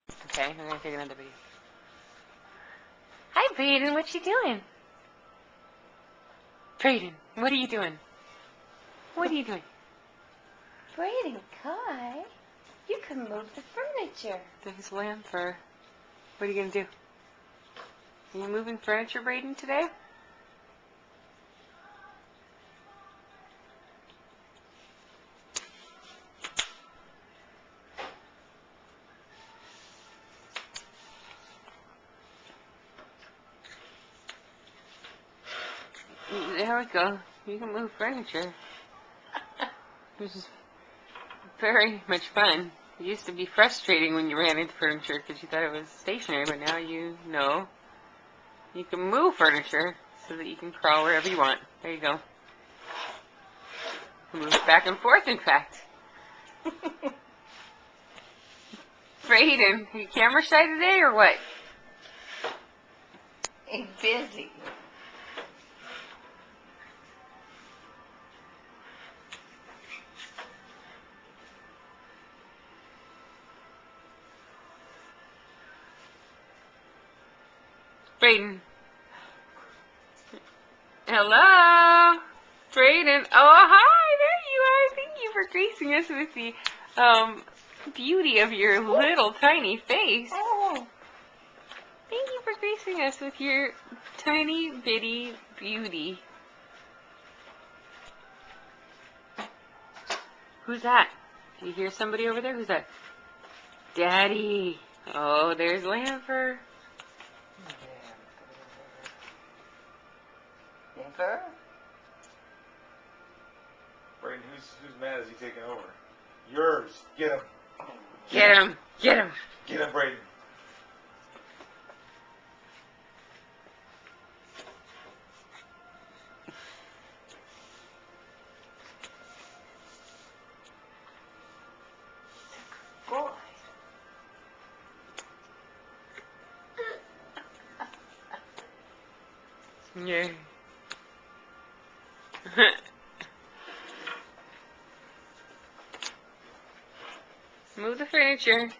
Okay, I'm gonna take another video. Hi, Brayden. What you doing? Brayden, what are you doing? What are you doing? Brayden, Kai, you can move the furniture. There's Lamper. What are you gonna do? Are you moving furniture, Brayden, today? There we go. You can move furniture. This is very much fun. It used to be frustrating when you ran into furniture because you thought it was stationary, but now you know you can move furniture so that you can crawl wherever you want. There you go. Move back and forth, in fact. Brayden, are you camera shy today or what? He's busy. Brayden. Hello? Brayden. Oh, hi, there you are. Thank you for gracing us with the beauty of your little tiny face. Oh. Thank you for gracing us with your tiny bitty beauty. Who's that? Do you hear somebody over there? Who's that? Daddy. Oh, there's Lamper. Never. Brayden, who's mad? Is he taking over? Yours. Get him. Get him. Get him. Get him, Brayden. Boy. Yeah. Move the furniture,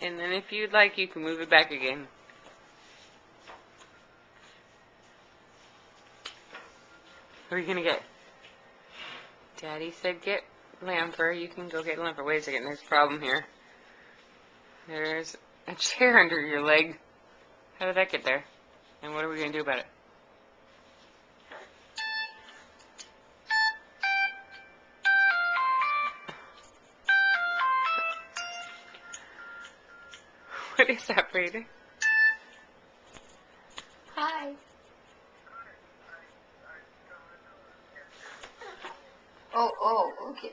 and then if you'd like, you can move it back again. What are you gonna get? Daddy said get Lamper. You can go get Lamper. Wait a second, there's a problem here. There's a chair under your leg. How did that get there? And what are we gonna do about it? What is that, Brayden? Hi. Oh, okay.